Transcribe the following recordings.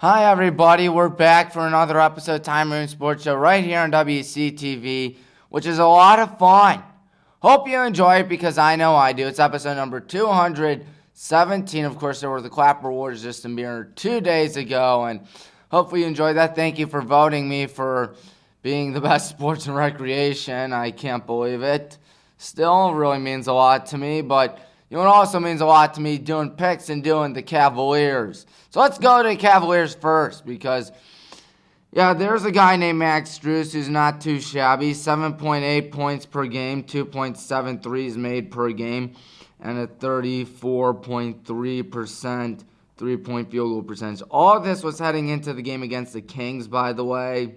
Hi everybody, we're back for another episode of Tommy Maroon Sports Show right here on WCTV, which is a lot of fun. Hope you enjoy it because I know I do. It's episode number 217. Of course, there were the Clapper Awards just a mere 2 days ago, and hopefully you enjoyed that. Thank you for voting me for being the best sports and recreation. I can't believe it. Still really means a lot to me, but you know what also means a lot to me? Doing picks and doing the Cavaliers. So let's go to the Cavaliers first because, there's a guy named Max Strus who's not too shabby. 7.8 points per game, 2.7 threes made per game, and a 34.3% three-point field goal percentage. All of this was heading into the game against the Kings, by the way.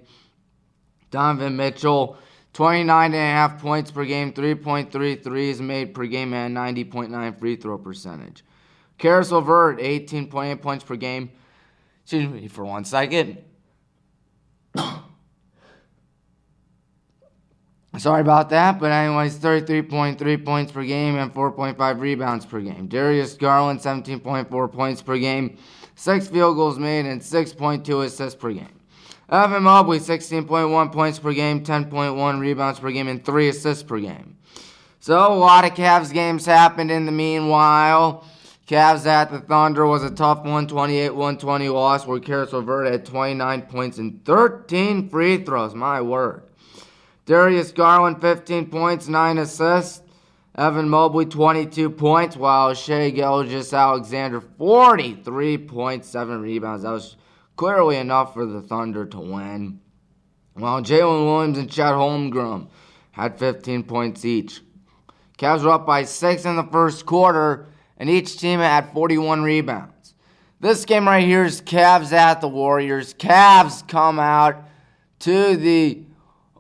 Donovan Mitchell, 29.5 points per game, 3.3 threes made per game, and 90.9 free throw percentage. Karis LeVert, 18.8 points per game. Excuse me for 1 second. Sorry about that, but anyways, 33.3 points per game and 4.5 rebounds per game. Darius Garland, 17.4 points per game, 6 field goals made, and 6.2 assists per game. Evan Mobley, 16.1 points per game, 10.1 rebounds per game, and 3 assists per game. So, a lot of Cavs games happened in the meanwhile. Cavs at the Thunder was a tough 128-120 loss where Karis LeVert had 29 points and 13 free throws. My word. Darius Garland, 15 points, 9 assists. Evan Mobley, 22 points, while Shai Gilgeous-Alexander, 43.7 rebounds. That was clearly enough for the Thunder to win. While Jalen Williams and Chet Holmgren had 15 points each. Cavs were up by 6 in the first quarter, and each team had 41 rebounds. This game right here is Cavs at the Warriors. Cavs come out to the,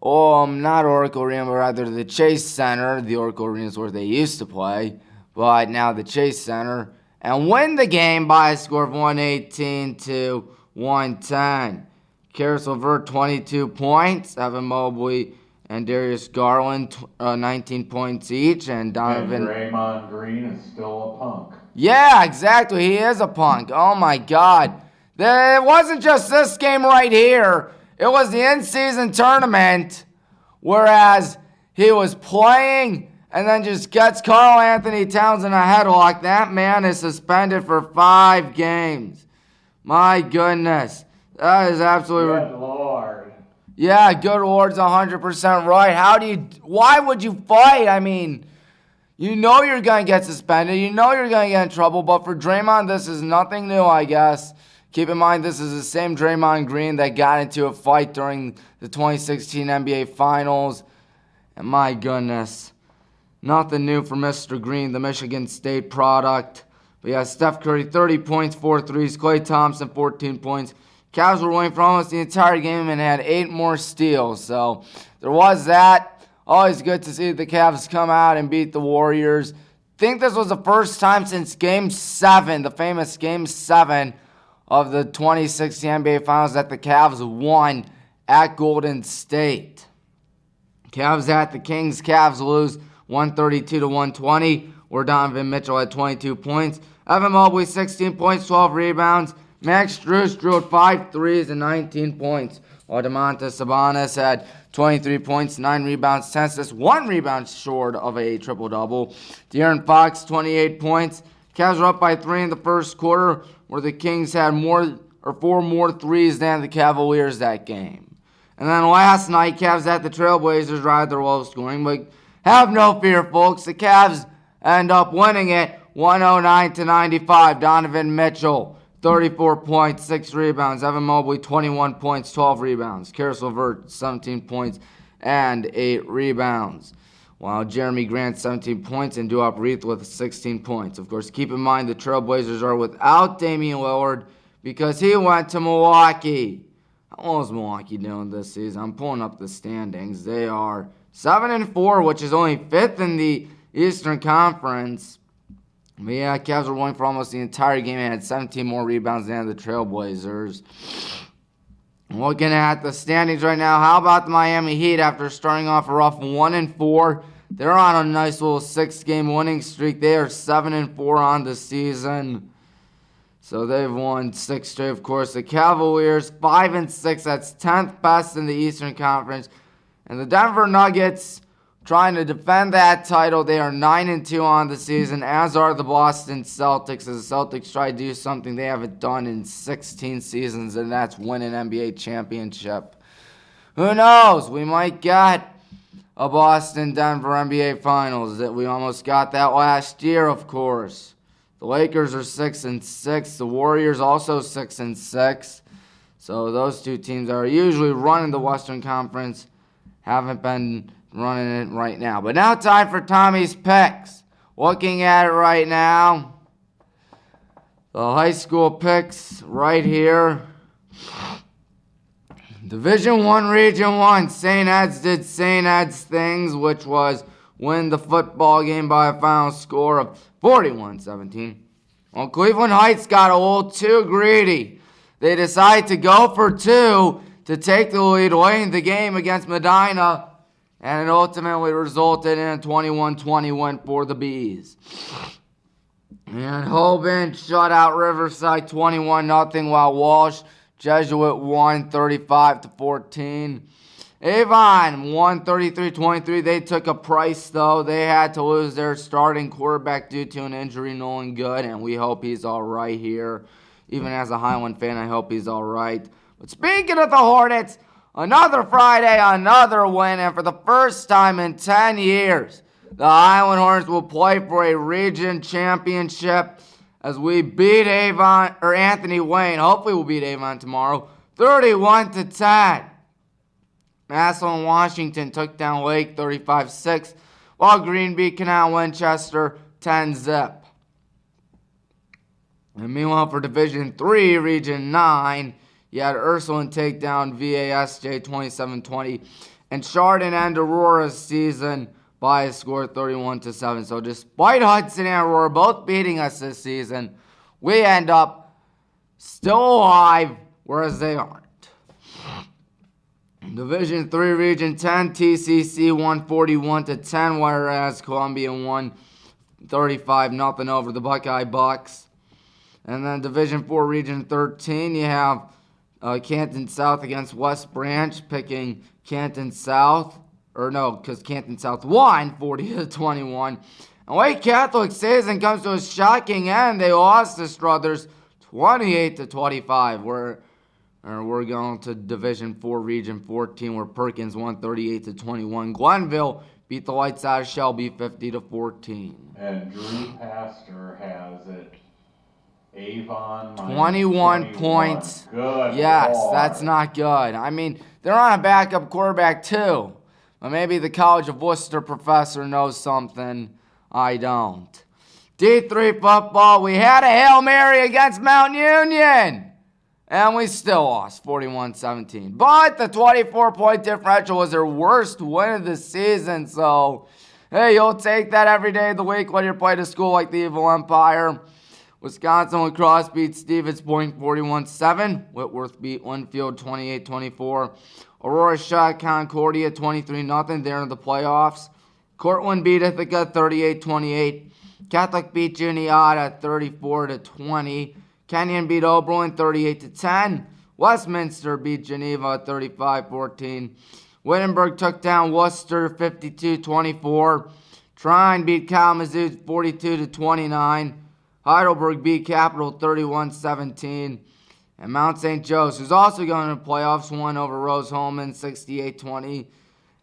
not Oracle Arena, but rather the Chase Center. The Oracle Arena is where they used to play, but now the Chase Center, and win the game by a score of 118-110. Karis LeVert, 22 points. Evan Mobley and Darius Garland, 19 points each. And Donovan... And Draymond Green is still a punk. Yeah, exactly. He is a punk. Oh, my God. It wasn't just this game right here. It was the in-season tournament, whereas he was playing and then just gets Karl Anthony Towns in a headlock. That man is suspended for 5 games. My goodness. That is absolutely... Good Lord. Yeah, good Lord's 100% right. Why would you fight? I mean, you know you're going to get suspended. You know you're going to get in trouble. But for Draymond, this is nothing new, I guess. Keep in mind, this is the same Draymond Green that got into a fight during the 2016 NBA Finals. And my goodness, nothing new for Mr. Green, the Michigan State product. But yeah, Steph Curry, 30 points, 4 threes. Klay Thompson, 14 points. Cavs were winning for almost the entire game and had 8 more steals. So there was that. Always good to see the Cavs come out and beat the Warriors. Think this was the first time since Game 7, the famous Game 7 of the 2016 NBA Finals, that the Cavs won at Golden State. Cavs at the Kings. Cavs lose 132-120, where Donovan Mitchell had 22 points. Evan Mobley, 16 points, 12 rebounds. Max Strus drew 5 threes and 19 points, while Domantas Sabonis had 23 points, 9 rebounds, 10 assists, 1 rebound short of a triple-double. De'Aaron Fox, 28 points. Cavs were up by 3 in the first quarter, where the Kings had 4 more threes than the Cavaliers that game. And then last night, Cavs at the Trailblazers ride their low scoring, but have no fear, folks. The Cavs end up winning it 109-95. Donovan Mitchell, 34 points, 6 rebounds. Evan Mobley, 21 points, 12 rebounds. Karis LeVert, 17 points and 8 rebounds. While Jeremy Grant, 17 points, and Duop Reith with 16 points. Of course, keep in mind the Trailblazers are without Damian Lillard because he went to Milwaukee. How is Milwaukee doing this season? I'm pulling up the standings. They are 7-4, which is only 5th in the Eastern Conference. But yeah, Cavs were winning for almost the entire game and had 17 more rebounds than the Trailblazers. Looking at the standings right now, how about the Miami Heat after starting off a rough 1-4? They're on a nice little 6-game winning streak. They are 7-4 on the season. So they've won 6 straight, of course. The Cavaliers, 5-6. That's 10th best in the Eastern Conference. And the Denver Nuggets, trying to defend that title. They are 9-2 on the season, as are the Boston Celtics. As the Celtics try to do something they haven't done in 16 seasons, and that's win an NBA championship. Who knows? We might get a Boston-Denver NBA Finals. That we almost got that last year, of course. The Lakers are 6-6. The Warriors also 6-6. So those two teams are usually running the Western Conference. Haven't been running it right now. But now time for Tommy's picks. Looking at it right now. The high school picks right here. Division 1, Region 1. St. Ed's did St. Ed's things, which was win the football game by a final score of 41-17. Well, Cleveland Heights got a little too greedy. They decided to go for 2 to take the lead late in the game against Medina, and it ultimately resulted in a 21-20 win for the Bees. And Hoban shut out Riverside 21-0, while Walsh Jesuit won 35-14. Avon won 33-23. They took a price, though. They had to lose their starting quarterback due to an injury, Nolan Good, and we hope he's all right here. Even as a Highland fan, I hope he's all right. But speaking of the Hornets, another Friday, another win, and for the first time in 10 years, the Highland Hornets will play for a region championship as we beat Avon, or Anthony Wayne. Hopefully we'll beat Avon tomorrow, 31-10. Massillon Washington took down Lake 35-6, while Green beat Canal Winchester 10-0. And meanwhile, for Division 3, Region 9, you had Ursuline take down VASJ 27-20, and Chardon and Aurora's season by a score 31-7. So despite Hudson and Aurora both beating us this season, we end up still alive, whereas they aren't. Division 3, Region 10, TCC won 41-10, whereas Columbia won 35-0 over the Buckeye Bucks. And then Division 4, Region 13, you have Canton South against West Branch, picking Canton South. Or no, because Canton South won 40-21. And Wake Catholic season comes to a shocking end. They lost to Struthers 28-25. We're going to Division 4, Region 14, where Perkins won 38-21. Glenville beat the lights out of Shelby 50-14. And Drew Pastor has it. Avon 21 points. Good. Yes, Lord. that's not good. I mean, they're on a backup quarterback too. But maybe the College of Worcester professor knows something I don't. D3 football, we had a Hail Mary against Mount Union. And we still lost 41-17. But the 24-point differential was their worst win of the season. So, hey, you'll take that every day of the week when you're playing a school like the Evil Empire. Wisconsin Lacrosse beat Stevens Point 41-7. Whitworth beat Winfield 28-24. Aurora shot Concordia 23-0. They're in the playoffs. Cortland beat Ithaca 38-28. Catholic beat Juniata 34-20. Kenyon beat Oberlin 38-10. Westminster beat Geneva 35-14. Wittenberg took down Worcester 52-24. Trine beat Kalamazoo 42-29. Heidelberg beat Capital 31-17. And Mount St. Joe's, who's also going to the playoffs, won over Rose-Hulman 68-20.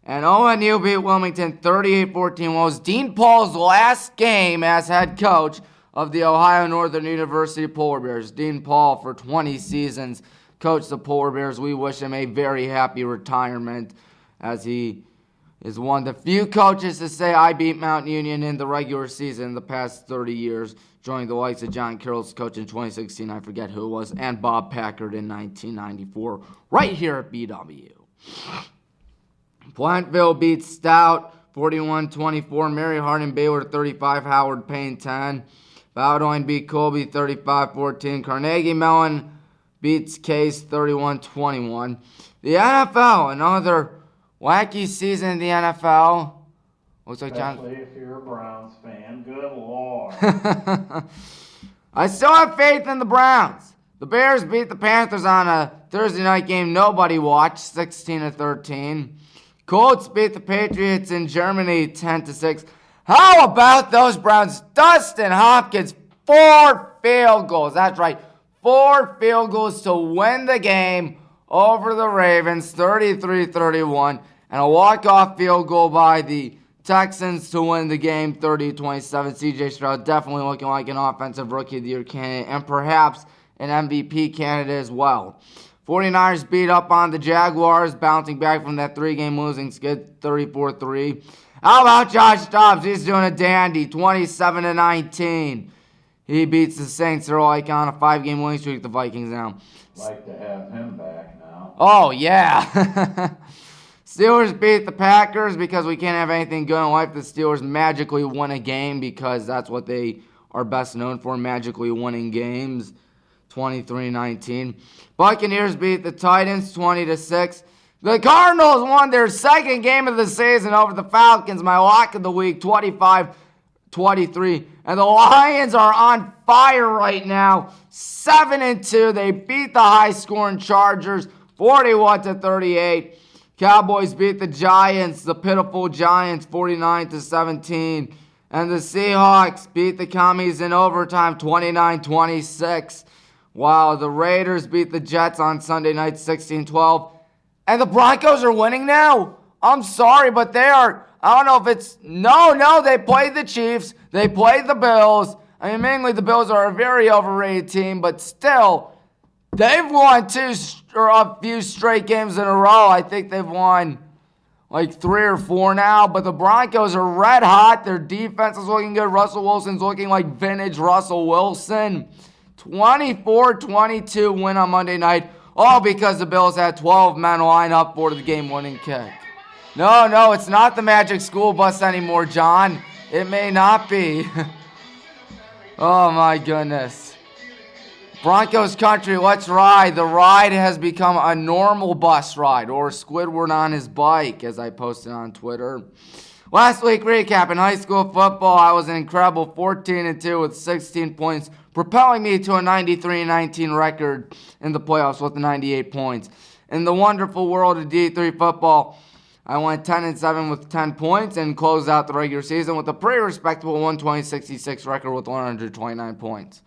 And ONU beat Wilmington 38-14. Well, it was Dean Paul's last game as head coach of the Ohio Northern University Polar Bears. Dean Paul, for 20 seasons, coached the Polar Bears. We wish him a very happy retirement, as he is one of the few coaches to say, I beat Mount Union in the regular season in the past 30 years, joining the likes of John Carroll's coach in 2016, I forget who it was, and Bob Packard in 1994, right here at BW. Plantville beat Stout 41-24. Mary Hardin Baylor 35. Howard Payne 10. Bowdoin beat Colby 35-14. Carnegie Mellon beats Case 31-21. The NFL, another wacky season in the NFL. Looks like Especially if you're a Browns fan. Good Lord. I still have faith in the Browns. The Bears beat the Panthers on a Thursday night game nobody watched, 16-13. Colts beat the Patriots in Germany 10-6. How about those Browns? Dustin Hopkins, 4 field goals. That's right, 4 field goals to win the game over the Ravens, 33-31. And a walk-off field goal by the Texans to win the game, 30-27. C.J. Stroud definitely looking like an offensive rookie of the year candidate and perhaps an MVP candidate as well. 49ers beat up on the Jaguars, bouncing back from that 3-game losing skid, 34-3. How about Josh Dobbs? He's doing a dandy, 27-19. He beats the Saints. They're like on a 5-game winning streak, the Vikings now. Like to have him back now. Oh, yeah. Steelers beat the Packers because we can't have anything good in life. The Steelers magically won a game because that's what they are best known for, magically winning games, 23-19. Buccaneers beat the Titans 20-6. The Cardinals won their 2nd game of the season over the Falcons, my lock of the week, 25-23. And the Lions are on fire right now, 7-2. They beat the high-scoring Chargers, 41-38. Cowboys beat the Giants, the pitiful Giants, 49-17. And the Seahawks beat the Commies in overtime, 29-26. While the Raiders beat the Jets on Sunday night, 16-12. And the Broncos are winning now. I'm sorry, but they are, I don't know if it's, no, they played the Chiefs. They played the Bills. I mean, mainly the Bills are a very overrated team, but still, they've won a few straight games in a row. I think they've won like 3 or 4 now, but the Broncos are red hot. Their defense is looking good. Russell Wilson's looking like vintage Russell Wilson. 24-22 win on Monday night, all because the Bills had 12 men line up for the game-winning kick. No, it's not the Magic School Bus anymore, John. It may not be. Oh, my goodness. Broncos country, let's ride. The ride has become a normal bus ride, or Squidward on his bike, as I posted on Twitter. Last week recap in high school football, I was an incredible 14-2 with 16 points, propelling me to a 93-19 record in the playoffs with 98 points. In the wonderful world of D3 football, I went 10-7 with 10 points and closed out the regular season with a pretty respectable 120-66 record with 129 points.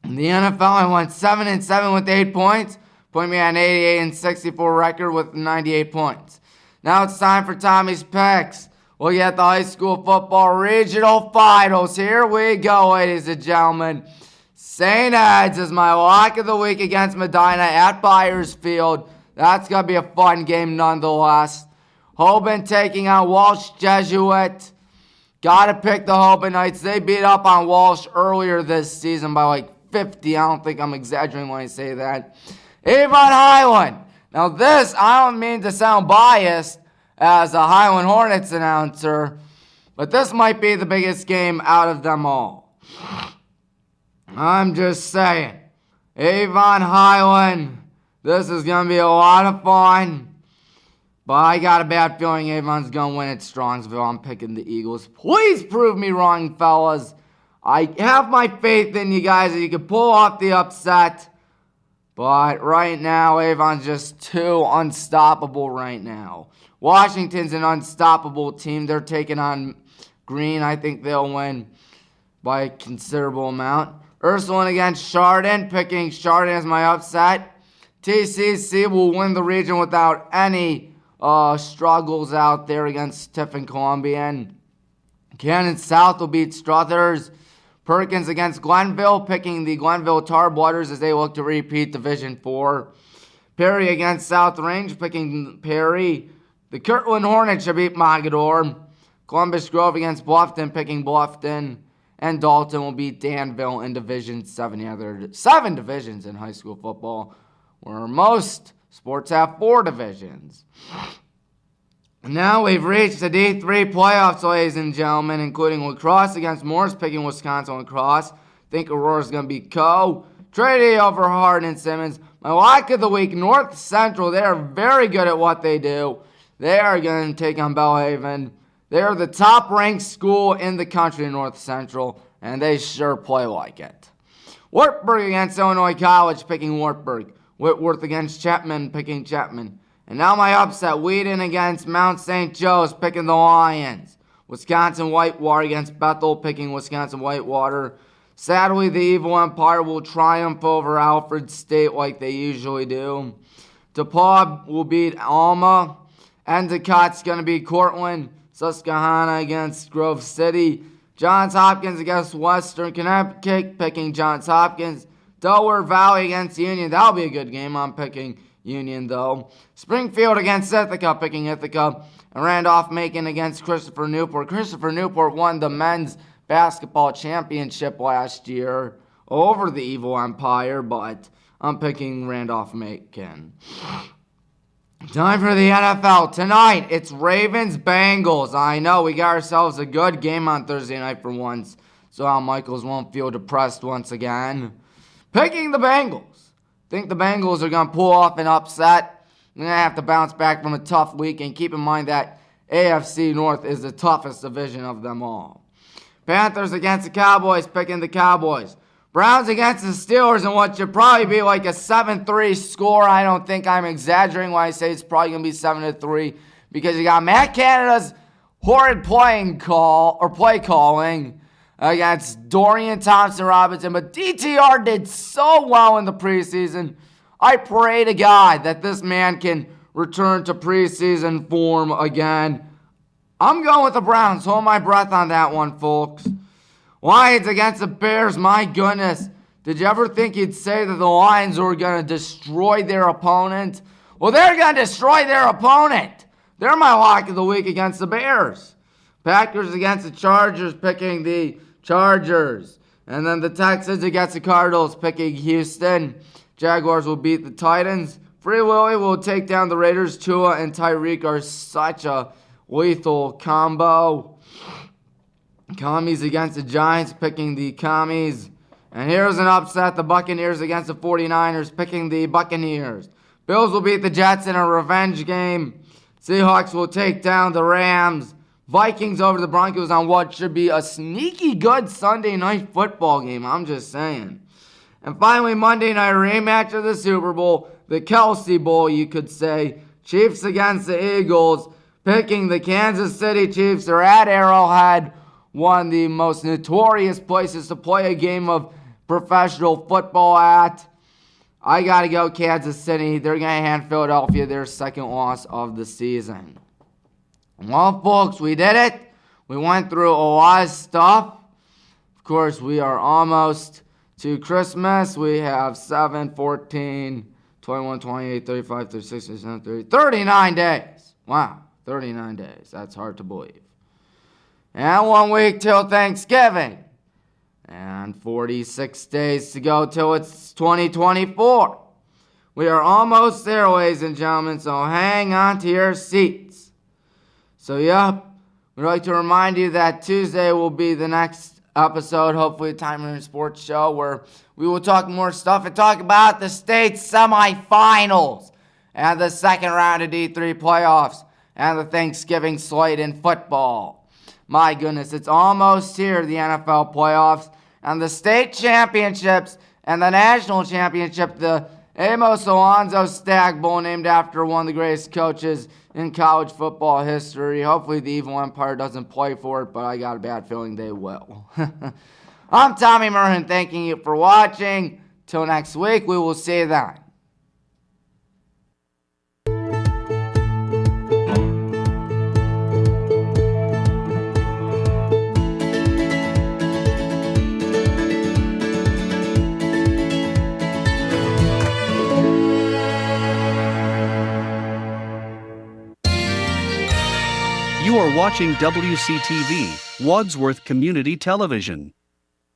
In the NFL, I went 7-7 with 8 points, putting me at an 88-64 record with 98 points. Now it's time for Tommy's picks. We'll get the high school football regional finals. Here we go, ladies and gentlemen. St. Ed's is my lock of the week against Medina at Byersfield. That's going to be a fun game nonetheless. Hoban taking on Walsh Jesuit. Got to pick the Hoban Knights. They beat up on Walsh earlier this season by like 50. I don't think I'm exaggerating when I say that. Avon Highland. Now this, I don't mean to sound biased as a Highland Hornets announcer, but this might be the biggest game out of them all. I'm just saying. Avon Highland, this is going to be a lot of fun, but I got a bad feeling Avon's going to win at Strongsville. I'm picking the Eagles. Please prove me wrong, fellas. I have my faith in you guys that you can pull off the upset. But right now, Avon's just too unstoppable right now. Washington's an unstoppable team. They're taking on Green. I think they'll win by a considerable amount. Ursuline against Chardon. Picking Chardon as my upset. TCC will win the region without any struggles out there against Tiffin Columbian. Cannon South will beat Struthers. Perkins against Glenville, picking the Glenville Tarblooders as they look to repeat Division 4. Perry against South Range, picking Perry. The Kirtland Hornets should beat Mogador. Columbus Grove against Bluffton, picking Bluffton. And Dalton will beat Danville in Division 7. Yeah, there are 7 divisions in high school football, where most sports have 4 divisions. Now we've reached the D3 playoffs, ladies and gentlemen, including lacrosse against Morris, picking Wisconsin lacrosse. Think Aurora's going to be Co. Trinity over Hardin and Simmons. My lock of the week, North Central. They are very good at what they do. They are going to take on Belhaven. They are the top-ranked school in the country, North Central. and they sure play like it. Wartburg against Illinois College, picking Wartburg. Whitworth against Chapman, picking Chapman. And now my upset, Wheaton against Mount St. Joe's, picking the Lions. Wisconsin Whitewater against Bethel, picking Wisconsin Whitewater. Sadly, the Evil Empire will triumph over Alfred State like they usually do. DePaul will beat Alma. Endicott's going to beat Cortland. Susquehanna against Grove City. Johns Hopkins against Western Connecticut, picking Johns Hopkins. Delaware Valley against Union. That'll be a good game. I'm picking Union, though. Springfield against Ithaca, picking Ithaca. And Randolph-Macon against Christopher Newport. Christopher Newport won the men's basketball championship last year over the Evil Empire, but I'm picking Randolph-Macon. Time for the NFL. Tonight, it's Ravens-Bengals. I know, we got ourselves a good game on Thursday night for once, so Al Michaels won't feel depressed once again. Picking the Bengals. Think the Bengals are going to pull off an upset. They're going to have to bounce back from a tough week, and keep in mind that AFC North is the toughest division of them all. Panthers against the Cowboys, picking the Cowboys. Browns against the Steelers in what should probably be like a 7-3 score. I don't think I'm exaggerating when I say it's probably going to be 7-3 because you got Matt Canada's horrid play calling against Dorian Thompson-Robinson, but DTR did so well in the preseason. I pray to God that this man can return to preseason form again. I'm going with the Browns. Hold my breath on that one, folks. Lions against the Bears, my goodness. Did you ever think you'd say that the Lions were going to destroy their opponent? Well, they're going to destroy their opponent. They're my lock of the week against the Bears. Packers against the Chargers, picking the Chargers. And then the Texans against the Cardinals, picking Houston. Jaguars will beat the Titans. Free Willy will take down the Raiders. Tua and Tyreek are such a lethal combo. Commies against the Giants, picking the Commies. And here's an upset. The Buccaneers against the 49ers, picking the Buccaneers. Bills will beat the Jets in a revenge game. Seahawks will take down the Rams. Vikings over the Broncos on what should be a sneaky good Sunday night football game. I'm just saying. And finally, Monday night rematch of the Super Bowl. The Kelsey Bowl, you could say. Chiefs against the Eagles, picking the Kansas City Chiefs. They're at Arrowhead, one of the most notorious places to play a game of professional football at. I got to go Kansas City. They're going to hand Philadelphia their second loss of the season. Well, folks, we did it. We went through a lot of stuff. Of course, we are almost to Christmas. We have 7, 14, 21, 28, 35, 36, 37, 30, 39 days. Wow, 39 days. That's hard to believe. And 1 week till Thanksgiving. And 46 days to go till it's 2024. We are almost there, ladies and gentlemen, so hang on to your seats. So, yep, we'd like to remind you that Tuesday will be the next episode, hopefully the Tommy Maroon Sports Show, where we will talk more stuff and talk about the state semifinals and the second round of D3 playoffs and the Thanksgiving slate in football. My goodness, it's almost here, the NFL playoffs and the state championships and the national championship, the Amos Alonzo Stagg Bowl, named after one of the greatest coaches in college football history. Hopefully the Evil Empire doesn't play for it, but I got a bad feeling they will. I'm Tommy Maroon, thanking you for watching. Till next week, we will see you then. You are watching WCTV, Wadsworth Community Television.